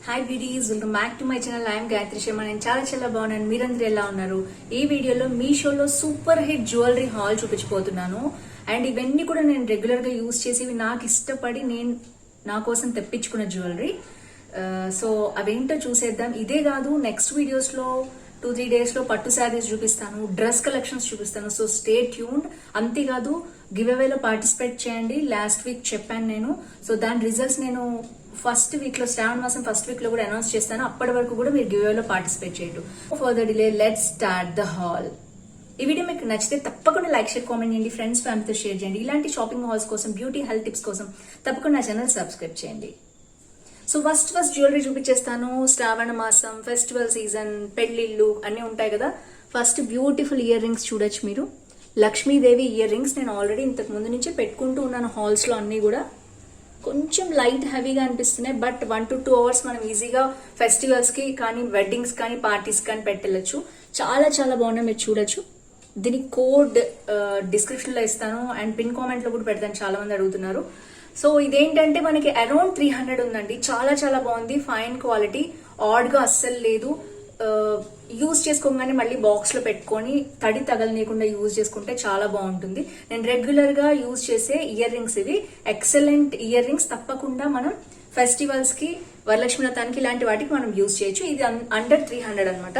Hi beauties, welcome back to my channel. I'm Gayatri Sharma. నేను చాలా బాగున్నాను. మీరందరూ ఎలా ఉన్నారు? ఈ వీడియోలో మీషోలో సూపర్ హిట్ జ్యువెలరీ హాల్ చూపించబోతున్నాను. అండ్ ఇవన్నీ కూడా నేను రెగ్యులర్ గా యూజ్ చేసి నాకు ఇష్టపడి నేను నా కోసం తెప్పించుకున్న జ్యువెలరీ. సో అవేంటో చూసేద్దాం. ఇదే కాదు, నెక్స్ట్ వీడియోస్ లో 2-3 days లో పట్టు శారీస్ చూపిస్తాను, డ్రెస్ కలెక్షన్స్ చూపిస్తాను. So stay tuned. అంతేకాదు, గివ్ అవేలో పార్టిసిపేట్ చేయండి. లాస్ట్ వీక్ చెప్పాను నేను. సో దాని రిజల్ట్స్ నేను ఫస్ట్ వీక్ లో, శ్రావణ మాసం ఫస్ట్ వీక్ లో కూడా అనౌన్స్ చేస్తాను. అప్పటి వరకు కూడా మీరు గివ్ అవేలో పార్టిసిపేట్ చేయొద్దు. Further delay, let's start the hall. ఈ వీడియో మీకు నచ్చితే తప్పకుండా లైక్, షేర్, కామెంట్ చేయండి. ఫ్రెండ్స్, ఫ్యామిలీతో షేర్ చేయండి. ఇలాంటి షాపింగ్ హాల్స్ కోసం, బ్యూటీ హెల్త్ టిప్స్ కోసం తప్పకుండా నా ఛానల్ సబ్స్క్రైబ్ చేయండి. సో ఫస్ట్ జ్యువెలరీ చూపించేస్తాను. శ్రావణ మాసం, ఫెస్టివల్ సీజన్, పెళ్లిళ్ళు అన్ని ఉంటాయి కదా. ఫస్ట్ బ్యూటిఫుల్ ఇయర్ రింగ్స్ చూడొచ్చు మీరు. లక్ష్మీదేవి ఇయర్ రింగ్స్ నేను ఆల్రెడీ ఇంతకు ముందు నుంచే పెట్టుకుంటూ ఉన్నాను హాల్స్ లో. అన్ని కూడా కొంచెం లైట్ హెవీగా అనిపిస్తున్నాయి, బట్ 1 to 2 hours మనం ఈజీగా ఫెస్టివల్స్ కి కానీ, వెడ్డింగ్స్ కానీ, పార్టీస్ కానీ పెట్టెళ్ళచ్చు. చాలా బాగున్నాయి, మీరు చూడొచ్చు. దీని కోడ్ డిస్క్రిప్షన్ లో ఇస్తాను అండ్ పిన్ కామెంట్ లో కూడా పెడతాను, చాలా మంది అడుగుతున్నారు. సో ఇదేంటంటే మనకి అరౌండ్ 300 ఉందండి. చాలా బాగుంది. ఫైన్ క్వాలిటీ, ఆడ్ గా అస్సలు లేదు. యూజ్ చేసుకోగానే మళ్ళీ బాక్స్ లో పెట్టుకొని తడి తగలనీయకుండా యూజ్ చేసుకుంటే చాలా బాగుంటుంది. నేను రెగ్యులర్ గా యూజ్ చేసే ఇయర్ రింగ్స్ ఇవి. Excellent ear rings. తప్పకుండా మనం ఫెస్టివల్స్ కి, వరలక్ష్మి వ్రతానికి ఇలాంటి వాటికి మనం యూజ్ చేయొచ్చు. ఇది అండర్ 300 అనమాట.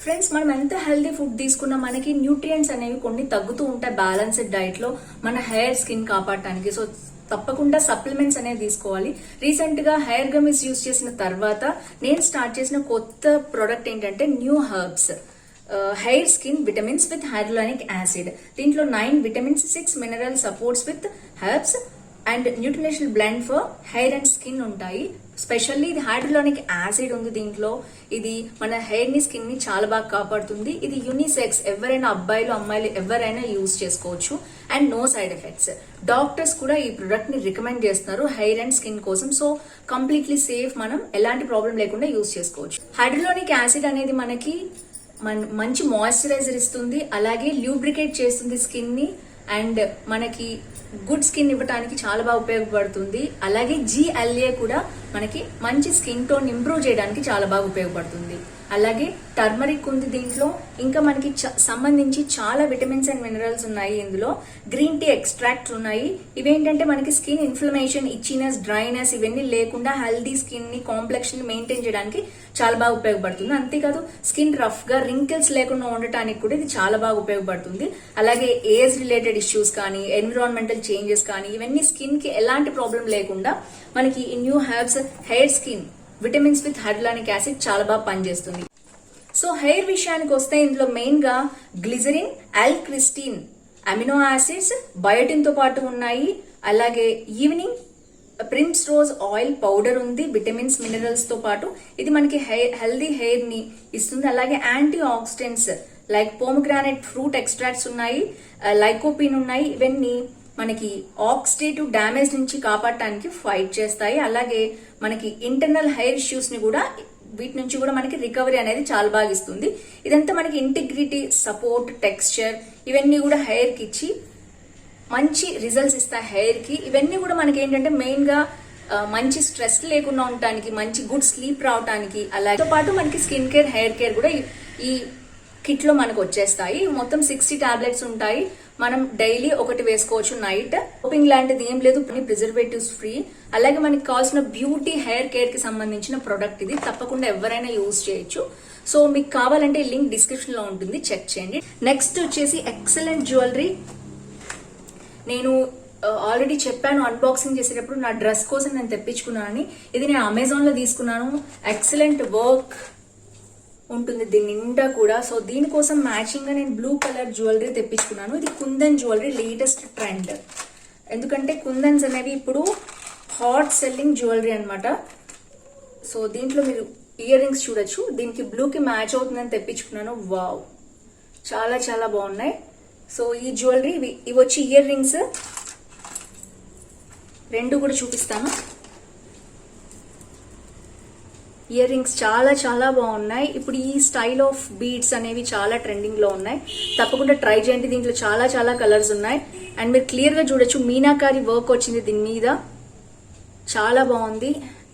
ఫ్రెండ్స్, మనం ఎంత హెల్దీ ఫుడ్ తీసుకున్నా మనకి న్యూట్రియంట్స్ అనేవి కొన్ని తగ్గుతూ ఉంటాయి బ్యాలెన్స్డ్ డైట్ లో, మన హెయిర్, స్కిన్ కాపాడటానికి. సో తప్పకుండా సప్లిమెంట్స్ అనేవి తీసుకోవాలి. రీసెంట్ గా హెయిర్ గమిస్ యూజ్ చేసిన తర్వాత నేను స్టార్ట్ చేసిన కొత్త ప్రోడక్ట్ ఏంటంటే new herbs hair skin vitamins with hyaluronic acid. దీంట్లో 9 vitamins, 6 mineral supports with herbs and nutritional blend for hair and skin ఉంటాయి. స్పెషల్లీ ఇది హైడ్రోలానిక్ యాసిడ్ ఉంది దీంట్లో. ఇది మన హెయిర్ ని, స్కిన్ ని చాలా బాగా కాపాడుతుంది. ఇది యూనిసెక్స్, ఎవరైనా అబ్బాయిలు అమ్మాయిలు ఎవరైనా యూజ్ చేసుకోవచ్చు and no side effects. Doctors కూడా ఈ ప్రొడక్ట్ ని రికమెండ్ చేస్తున్నారు హెయిర్ అండ్ స్కిన్ కోసం. సో కంప్లీట్లీ సేఫ్, మనం ఎలాంటి ప్రాబ్లం లేకుండా యూజ్ చేసుకోవచ్చు. హైడ్రోలానిక్ యాసిడ్ అనేది మనకి మంచి మాయిశ్చరైజర్ ఇస్తుంది, అలాగే ల్యూబ్రికేట్ చేస్తుంది స్కిన్ ని అండ్ మనకి గుడ్ స్కిన్ ఇవ్వడానికి చాలా బాగా ఉపయోగపడుతుంది. అలాగే GLA కూడా మనకి మంచి స్కిన్ టోన్ ఇంప్రూవ్ చేయడానికి చాలా బాగా ఉపయోగపడుతుంది. అలాగే టర్మరిక్ ఉంది దీంట్లో. ఇంకా మనకి సంబంధించి చాలా విటమిన్స్ అండ్ మినరల్స్ ఉన్నాయి ఇందులో. గ్రీన్ టీ ఎక్స్ట్రాక్ట్స్ ఉన్నాయి. ఇవేంటంటే మనకి స్కిన్ ఇన్ఫ్లమేషన్, ఇచ్చినెస్, డ్రైనెస్ ఇవన్నీ లేకుండా హెల్దీ స్కిన్ ని, కాంప్లెక్షన్ ని మెయింటైన్ చేయడానికి చాలా బాగా ఉపయోగపడుతుంది. అంతేకాదు, స్కిన్ రఫ్ గా, రింకిల్స్ లేకుండా ఉండటానికి కూడా ఇది చాలా బాగా ఉపయోగపడుతుంది. అలాగే ఏజ్ రిలేటెడ్ ఇష్యూస్ కానీ, ఎన్విరాన్మెంటల్ చేంజెస్ కానీ, ఇవన్నీ స్కిన్ కి ఎలాంటి ప్రాబ్లం లేకుండా మనకి ఈ new herbs hair skin vitamins with hyaluronic acid చాలా బాగా పనిచేస్తుంది. సో హెయిర్ విషయానికి వస్తే ఇందులో మెయిన్ గా గ్లిజరిన్, L-క్రిస్టిన్ అమినో యాసిడ్స్, బయోటిన్ తో పాటు ఉన్నాయి. అలాగే evening primrose oil powder ఉంది, విటమిన్స్, మినరల్స్ తో పాటు. ఇది మనకి హెల్దీ హెయిర్ ని ఇస్తుంది. అలాగే antioxidants like pomegranate fruit extracts ఉన్నాయి, లైకోపిన్ ఉన్నాయి. ఇవన్నీ మనకి ఆక్సిడేటివ్ డ్యామేజ్ నుంచి కాపాడటానికి ఫైట్ చేస్తాయి. అలాగే మనకి ఇంటర్నల్ హెయిర్ ఇష్యూస్ ని కూడా, వీటి నుంచి కూడా మనకి రికవరీ అనేది చాలా బాగా ఇస్తుంది. ఇదంతా మనకి ఇంటిగ్రిటీ, సపోర్ట్, టెక్స్చర్ ఇవన్నీ కూడా హెయిర్ కి ఇచ్చి మంచి రిజల్ట్స్ ఇస్తాయి హెయిర్ కి. ఇవన్నీ కూడా మనకి ఏంటంటే మెయిన్ గా మంచి స్ట్రెస్ లేకుండా ఉండటానికి, మంచి గుడ్ స్లీప్ రావడానికి, అలాగే పాటు మనకి స్కిన్ కేర్, హెయిర్ కేర్ కూడా ఈ కిట్ లో మనకు వచ్చేస్తాయి. మొత్తం 60 టాబ్లెట్స్ ఉంటాయి. మనం డైలీ ఒకటి వేసుకోవచ్చు నైట్. హోపింగ్ లాంటిది ఏం లేదు, ప్రిజర్వేటివ్స్ ఫ్రీ. అలాగే మనకి కావాల్సిన బ్యూటీ హెయిర్ కేర్ కి సంబంధించిన ప్రొడక్ట్ ఇది. తప్పకుండా ఎవరైనా యూజ్ చేయొచ్చు. సో మీకు కావాలంటే లింక్ డిస్క్రిప్షన్ లో ఉంటుంది, చెక్ చేయండి. నెక్స్ట్ వచ్చేసి ఎక్సలెంట్ జ్యువెలరీ. నేను ఆల్రెడీ చెప్పాను అన్బాక్సింగ్ చేసేటప్పుడు, నా డ్రెస్ కోసం నేను తెప్పించుకున్నానని. ఇది నేను అమెజాన్ లో తీసుకున్నాను. ఎక్సలెంట్ వర్క్ ఉంటుంది దీని నిండా కూడా. సో దీనికోసం మ్యాచింగ్ గా నేను బ్లూ కలర్ జ్యువెలరీ తెప్పించుకున్నాను. ఇది కుందన్ జ్యువెలరీ, లేటెస్ట్ ట్రెండ్. ఎందుకంటే కుందన్స్ అనేవి ఇప్పుడు హాట్ సెల్లింగ్ జ్యువెలరీ అనమాట. సో దీంట్లో మీరు ఇయర్ రింగ్స్ చూడొచ్చు. దీనికి బ్లూ కి మ్యాచ్ అవుతుందని తెప్పించుకున్నాను. వావ్, చాలా బాగున్నాయి. సో ఈ జ్యువెలరీ, ఇవి వచ్చి ఇయర్ రింగ్స్ రెండు కూడా చూపిస్తాను. ఇయర్ రింగ్స్ చాలా బాగున్నాయి. ఇప్పుడు ఈ స్టైల్ ఆఫ్ బీడ్స్ అనేవి చాలా ట్రెండింగ్ లో ఉన్నాయి. తప్పకుండా ట్రై చేయండి. దీంట్లో చాలా కలర్స్ ఉన్నాయి అండ్ మీరు క్లియర్ గా చూడొచ్చు మీనాకారి వర్క్ వచ్చింది దీని మీద. చాలా బాగుంది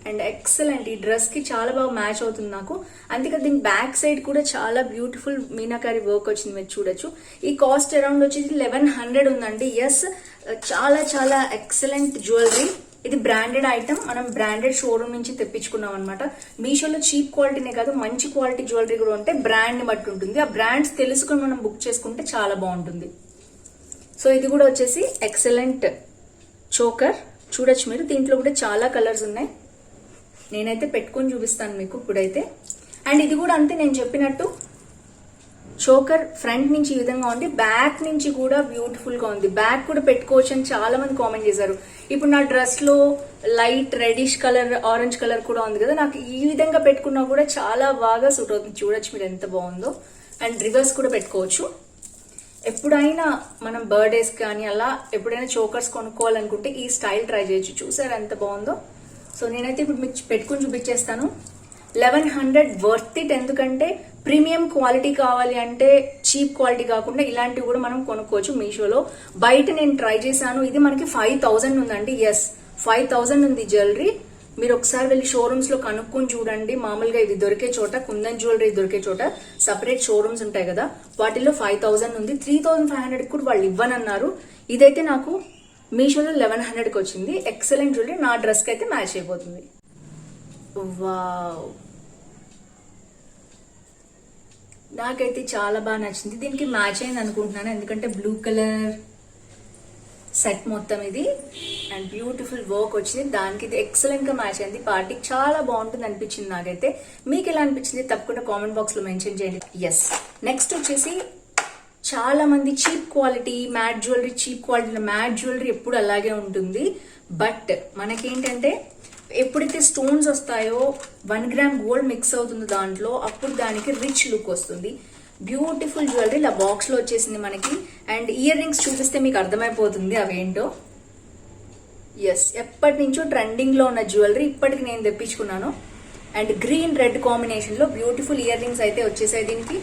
అండ్ ఎక్సలెంట్. ఈ డ్రెస్ కి చాలా బాగా మ్యాచ్ అవుతుంది నాకు. అందుకే దీని బ్యాక్ సైడ్ కూడా చాలా బ్యూటిఫుల్ మీనాకారి వర్క్ వచ్చింది, మీరు చూడొచ్చు. ఈ కాస్ట్ అరౌండ్ వచ్చేసి 1100 ఉందండి. ఎస్, చాలా చాలా ఎక్సలెంట్ జ్యువెలరీ. ఇది బ్రాండెడ్ ఐటమ్, మనం బ్రాండెడ్ షోరూమ్ నుంచి తెప్పించుకున్నాం అనమాట. మీషోలో చీప్ క్వాలిటీనే కాదు, మంచి క్వాలిటీ జ్యువెలరీ కూడా ఉంటే బ్రాండ్ ని బట్టి ఉంటుంది. ఆ బ్రాండ్స్ తెలుసుకొని మనం బుక్ చేసుకుంటే చాలా బాగుంటుంది. సో ఇది కూడా వచ్చేసి ఎక్సలెంట్ చోకర్, చూడొచ్చు మీరు. దీంట్లో కూడా చాలా కలర్స్ ఉన్నాయి. నేనైతే పెట్టుకొని చూపిస్తాను మీకు ఇప్పుడైతే. అండ్ ఇది కూడా అంతే, నేను చెప్పినట్టు చోకర్ ఫ్రంట్ నుంచి ఈ విధంగా ఉంది, బ్యాక్ నుంచి కూడా బ్యూటిఫుల్ గా ఉంది. బ్యాక్ కూడా పెట్టుకోవచ్చు అని చాలా మంది కామెంట్ చేశారు. ఇప్పుడు నా డ్రెస్ లో light reddish colour, orange colour కూడా ఉంది కదా, నాకు ఈ విధంగా పెట్టుకున్నా కూడా చాలా బాగా సూట్ అవుతుంది. చూడొచ్చు మీరు ఎంత బాగుందో. అండ్ రివర్స్ కూడా పెట్టుకోవచ్చు. ఎప్పుడైనా మనం బర్త్డేస్ కానీ అలా ఎప్పుడైనా చోకర్స్ కొనుక్కోవాలనుకుంటే ఈ స్టైల్ ట్రై చేయొచ్చు. చూసారు ఎంత బాగుందో. సో నేనైతే ఇప్పుడు మీకు పెట్టుకుని చూపించేస్తాను. 1100 వర్త్ ఇట్. ఎందుకంటే ప్రీమియం క్వాలిటీ కావాలి అంటే చీప్ క్వాలిటీ కాకుండా ఇలాంటివి కూడా మనం కొనుక్కోవచ్చు మీషోలో. బయట నేను ట్రై చేశాను, ఇది మనకి 5000 ఉందండి. ఎస్, 5000 ఉంది జ్యువెలరీ. మీరు ఒకసారి వెళ్ళి షోరూమ్స్ లో కనుక్కొని చూడండి. మామూలుగా ఇది దొరికే చోట, కుందన్ జ్యువెలరీ దొరికే చోట సపరేట్ షోరూమ్స్ ఉంటాయి కదా, వాటిల్లో 5000 ఉంది. 3500 కూడా వాళ్ళు ఇవ్వనన్నారు. ఇదైతే నాకు మీషోలో 1100కి వచ్చింది. ఎక్సలెంట్ జ్యువెలరీ, నా డ్రెస్ కి అయితే మ్యాచ్ అయిపోతుంది. వావ్, నాకైతే చాలా బాగా నచ్చింది. దీనికి మ్యాచ్ అయింది అనుకుంటున్నాను, ఎందుకంటే బ్లూ కలర్ సెట్ మొత్తం ఇది. అండ్ బ్యూటిఫుల్ వర్క్ వచ్చింది, దానికి ఇది ఎక్సలెంట్ గా మ్యాచ్ అయింది. పార్టీకి చాలా బాగుంటుంది అనిపించింది నాకైతే. మీకు ఎలా అనిపించింది తప్పకుండా కామెంట్ బాక్స్ లో మెన్షన్ చేయండి. ఎస్, నెక్స్ట్ వచ్చేసి చాలా మంది cheap quality matte jewellery, cheap quality matte jewellery ఎప్పుడు అలాగే ఉంటుంది. బట్ మనకేంటంటే ఎప్పుడైతే స్టోన్స్ వస్తాయో 1 గ్రామ్ గోల్డ్ మిక్స్ అవుతుందో దాంట్లో, అప్పుడు దానికి రిచ్ లుక్ వస్తుంది. బ్యూటిఫుల్ జ్యువెలరీ ఇలా బాక్స్ లో వచ్చేసింది మనకి. అండ్ ఇయర్ రింగ్స్ చూపిస్తే మీకు అర్థమైపోతుంది అవేంటో. ఎస్, ఎప్పటి నుంచో ట్రెండింగ్ లో ఉన్న జ్యువెలరీ ఇప్పటికి నేను తెప్పించుకున్నాను. అండ్ గ్రీన్ రెడ్ కాంబినేషన్ లో బ్యూటిఫుల్ ఇయర్ రింగ్స్ అయితే వచ్చేసాయి దీనికి.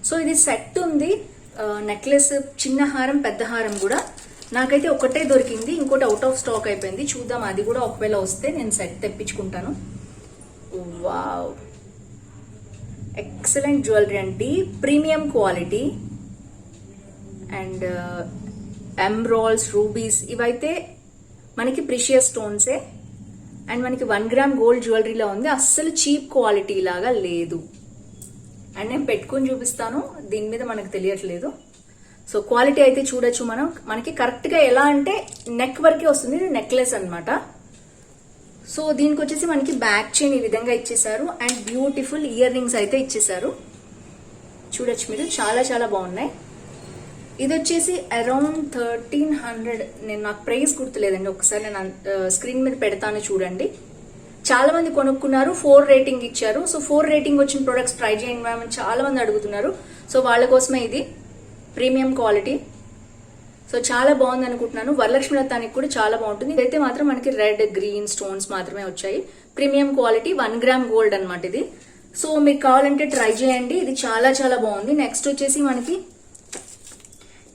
సో ఇది సెట్ ఉంది, నెక్లెస్, చిన్న హారం, పెద్ద హారం కూడా. నాకైతే ఒకటే దొరికింది, ఇంకోటి అవుట్ ఆఫ్ స్టాక్ అయిపోయింది. చూద్దాం, అది కూడా ఒకవేళ వస్తే నేను సెట్ తెప్పించుకుంటాను. వావ్, ఎక్సలెంట్ జ్యువెలరీ అండి, premium quality. And emeralds, rubies ఇవైతే మనకి ప్రిషియస్ స్టోన్సే. అండ్ మనకి 1 గ్రామ్ గోల్డ్ జ్యువెలరీలా ఉంది, అస్సలు చీప్ క్వాలిటీ లాగా లేదు. అండ్ నేను పెట్టుకుని చూపిస్తాను, దీని మీద మనకు తెలియట్లేదు. సో క్వాలిటీ అయితే చూడొచ్చు మనం. మనకి కరెక్ట్ గా ఎలా అంటే నెక్ వరకే వస్తుంది, ఇది నెక్లెస్ అనమాట. సో దీనికి వచ్చేసి మనకి బ్యాక్ చైన్ ఈ విధంగా ఇచ్చేసారు. అండ్ బ్యూటిఫుల్ ఇయర్ రింగ్స్ అయితే ఇచ్చేసారు, చూడొచ్చు మీరు. చాలా చాలా బాగున్నాయి. ఇది వచ్చేసి అరౌండ్ 1300. నాకు ప్రైస్ గుర్తులేదండి, ఒకసారి నేను స్క్రీన్ మీద పెడతాను చూడండి. చాలా మంది కొనుక్కున్నారు, 4 రేటింగ్ ఇచ్చారు. సో 4 రేటింగ్ వచ్చిన ప్రొడక్ట్స్ ట్రై చేయండి మ్యామ్ అని చాలా మంది అడుగుతున్నారు. సో వాళ్ళ కోసమే ఇది ప్రీమియం క్వాలిటీ. సో చాలా బాగుంది అనుకుంటున్నాను. వరలక్ష్మి వ్రతానికి కూడా చాలా బాగుంటుంది. ఇదైతే మాత్రం మనకి రెడ్, గ్రీన్ స్టోన్స్ మాత్రమే వచ్చాయి. ప్రీమియం క్వాలిటీ, 1 గ్రామ్ గోల్డ్ అనమాట ఇది. సో మీకు కావాలంటే ట్రై చేయండి, ఇది చాలా చాలా బాగుంది. నెక్స్ట్ వచ్చేసి మనకి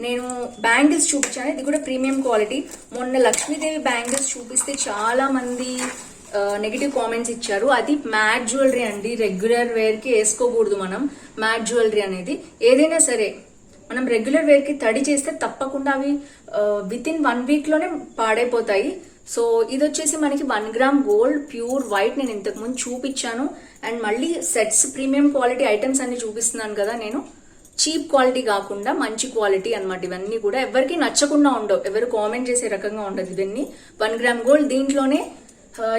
నేను బ్యాంగిల్స్ చూపించాను, ఇది కూడా ప్రీమియం క్వాలిటీ. మొన్న లక్ష్మీదేవి బ్యాంగిల్స్ చూపిస్తే చాలా మంది నెగిటివ్ కామెంట్స్ ఇచ్చారు. అది మ్యాట్ జ్యువెలరీ అండి, రెగ్యులర్ వేర్ కి వేసుకోకూడదు మనం. మ్యాట్ జ్యువెలరీ అనేది ఏదైనా సరే మనం రెగ్యులర్ వేర్ కి తడి చేస్తే తప్పకుండా అవి విత్ ఇన్ 1 వీక్ లోనే పాడైపోతాయి. సో ఇది వచ్చేసి మనకి 1 గ్రామ్ గోల్డ్ ప్యూర్ వైట్. నేను ఇంతకు ముందు చూపించాను. అండ్ మళ్ళీ సెట్స్ ప్రీమియం క్వాలిటీ ఐటమ్స్ అన్ని చూపిస్తున్నాను కదా నేను. చీప్ క్వాలిటీ కాకుండా మంచి క్వాలిటీ అన్నమాట. ఇవన్నీ కూడా ఎవరికి నచ్చకుండా ఉండవు, ఎవరు కామెంట్ చేసే రకంగా ఉండదు. ఇవన్నీ 1 గ్రామ్ గోల్డ్. దీంట్లోనే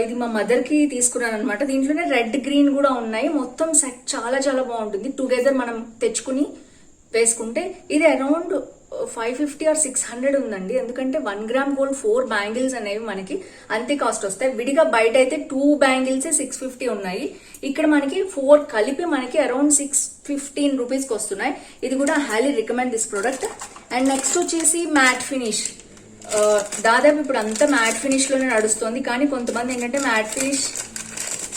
ఇది మా మదర్ కి తీసుకున్నాను అనమాట. దీంట్లోనే రెడ్, గ్రీన్ కూడా ఉన్నాయి. మొత్తం సెట్ చాలా చాలా బాగుంటుంది. టుగెదర్ మనం తెచ్చుకుని వేసుకుంటే ఇది అరౌండ్ 550 or 600 ఉందండి. ఎందుకంటే 1 గ్రామ్ గోల్డ్ 4 బ్యాంగిల్స్ అనేవి మనకి అంతే కాస్ట్ వస్తాయి. విడిగా బయట అయితే 2 బ్యాంగిల్స్ 650 ఉన్నాయి. ఇక్కడ మనకి 4 కలిపి మనకి అరౌండ్ 615 రూపీస్ కి వస్తున్నాయి. ఇది కూడా highly recommend this product. And next వచ్చేసి మ్యాట్ ఫినిష్. దాదాపు ఇప్పుడు అంతా మ్యాట్ ఫినిష్ లోనే నడుస్తుంది. కానీ కొంతమంది ఏంటంటే మ్యాట్ ఫినిష్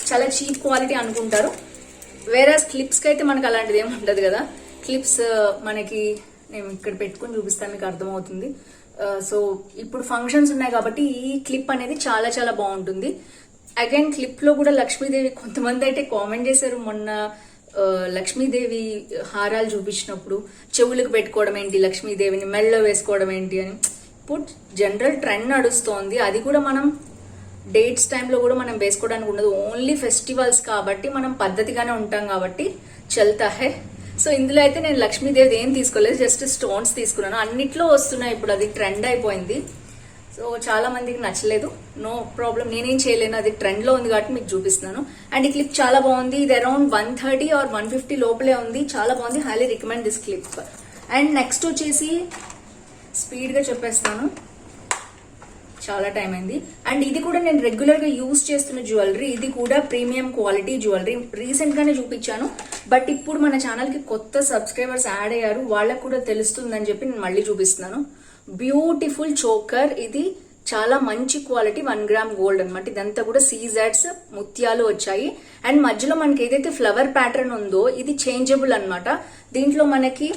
చాలా చీప్ క్వాలిటీ అనుకుంటారు. వేరే క్లిప్స్ కి అయితే మనకి అలాంటిది ఏమి ఉండదు కదా. క్లిప్స్ మనకి నేను ఇక్కడ పెట్టుకుని చూపిస్తాను, మీకు అర్థమవుతుంది. సో ఇప్పుడు ఫంక్షన్స్ ఉన్నాయి కాబట్టి ఈ క్లిప్ అనేది చాలా చాలా బాగుంటుంది. అగైన్ క్లిప్ లో కూడా లక్ష్మీదేవి కొంతమంది అయితే కామెంట్ చేశారు మొన్న లక్ష్మీదేవి హారాలు చూపించినప్పుడు చెవులకు పెట్టుకోవడం ఏంటి, లక్ష్మీదేవిని మెళ్ళలో వేసుకోవడం ఏంటి అని. ఇప్పుడు జనరల్ ట్రెండ్ నడుస్తోంది, అది కూడా మనం డేట్స్ టైంలో కూడా మనం వేసుకోవడానికి ఉండదు, ఓన్లీ ఫెస్టివల్స్ కాబట్టి మనం పద్ధతిగానే ఉంటాం కాబట్టి చల్తా హే. సో ఇందులో అయితే నేను లక్ష్మీదేవి ఏం తీసుకోలేదు, జస్ట్ స్టోన్స్ తీసుకున్నాను. అన్నిట్లో వస్తున్నాయి ఇప్పుడు, అది ట్రెండ్ అయిపోయింది. సో చాలా మందికి నచ్చలేదు, నో ప్రాబ్లం, నేనేం చేయలేను, అది ట్రెండ్ లో ఉంది కాబట్టి మీకు చూపిస్తున్నాను. అండ్ ఈ క్లిప్ చాలా బాగుంది, ఇది అరౌండ్ 130 or 150 లోపలే ఉంది, చాలా బాగుంది. Highly recommend this clip. And next వచ్చేసి స్పీడ్ గా చెప్పేస్తాను, చాలా టైం అయింది. అండ్ ఇది కూడా నేను రెగ్యులర్ గా యూజ్ చేస్తున్న జ్యువెలరీ, ఇది కూడా ప్రీమియం క్వాలిటీ జ్యువెలరీ. రీసెంట్ గానే చూపించాను, బట్ ఇప్పుడు మన ఛానల్ కి కొత్త సబ్స్క్రైబర్స్ యాడ్ అయ్యారు, వాళ్ళకు కూడా తెలుస్తుందని చెప్పి నేను మళ్ళీ చూపిస్తున్నాను. బ్యూటిఫుల్ చోకర్, ఇది చాలా మంచి క్వాలిటీ 1 గ్రామ్ గోల్డ్ అనమాట. ఇదంతా కూడా సీజాడ్స్ ముత్యాలు వచ్చాయి. అండ్ మధ్యలో మనకి ఏదైతే ఫ్లవర్ ప్యాటర్న్ ఉందో ఇది చేంజబుల్ అనమాట. దీంట్లో మనకి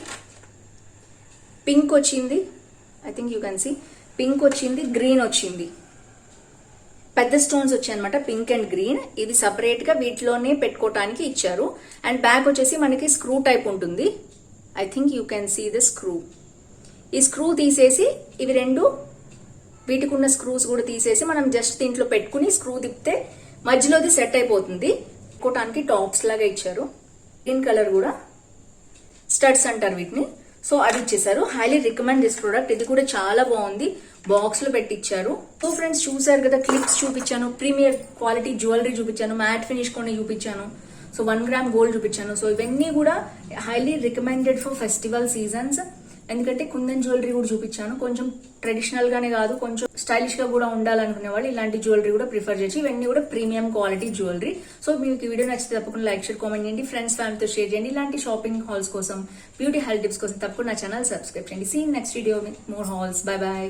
పింక్ వచ్చింది, I think you can see, pink వచ్చింది, గ్రీన్ వచ్చింది, పెద్ద స్టోన్స్ వచ్చాయి అనమాట, పింక్ అండ్ గ్రీన్. ఇది సపరేట్ గా వీటిలోనే పెట్టుకోవటానికి ఇచ్చారు. అండ్ బ్యాక్ వచ్చేసి మనకి స్క్రూ టైప్ ఉంటుంది, I think you can see the screw. ఈ స్క్రూ తీసేసి ఇవి రెండు, వీటికి ఉన్న స్క్రూస్ కూడా తీసేసి మనం జస్ట్ దీంట్లో పెట్టుకుని స్క్రూ తిప్పితే మధ్యలోది సెట్ అయిపోతుంది. పెట్టుకోవటానికి టాప్స్ లాగా ఇచ్చారు. గ్రీన్ కలర్ కూడా స్టడ్స్ అంటారు వీటిని. సో అది ఇచ్చేసారు. హైలీ రికమెండ్ దిస్ ప్రోడక్ట్, ఇది కూడా చాలా బాగుంది, బాక్స్ లో పెట్టించారు. సో ఫ్రెండ్స్ చూసారు కదా, క్లిప్స్ చూపించాను, ప్రీమియర్ క్వాలిటీ జ్యువెలరీ చూపించాను, మ్యాట్ ఫినిష్ కొన్ని చూపించాను, సో 1 గ్రామ్ గోల్డ్ చూపించాను. సో ఇవన్నీ కూడా highly recommended for festival seasons. ఎందుకంటే కుందన్ జ్యువెలరీ కూడా చూపించాను, కొంచెం ట్రెడిషనల్ గానే కాదు, కొంచెం స్టైలిష్ గా కూడా ఉండాలనుకునే వాళ్ళు ఇలాంటి జ్యువెలరీ కూడా ప్రిఫర్ చేయొచ్చు. ఇవన్నీ కూడా ప్రీమియం క్వాలిటీ జ్యువెలరీ. సో మీకు ఈ వీడియో నచ్చితే తప్పకుండా లైక్, షేర్, కామెంట్ చేయండి, ఫ్రెండ్స్ ఫ్యామిలీతో షేర్ చేయండి. ఇలాంటి షాపింగ్ హాల్స్ కోసం, బ్యూటీ హెల్త్ టిప్స్ కోసం తప్పకుండా నా ఛానల్ సబ్స్క్రైబ్ చేయండి. See next video with more hauls. Bye by.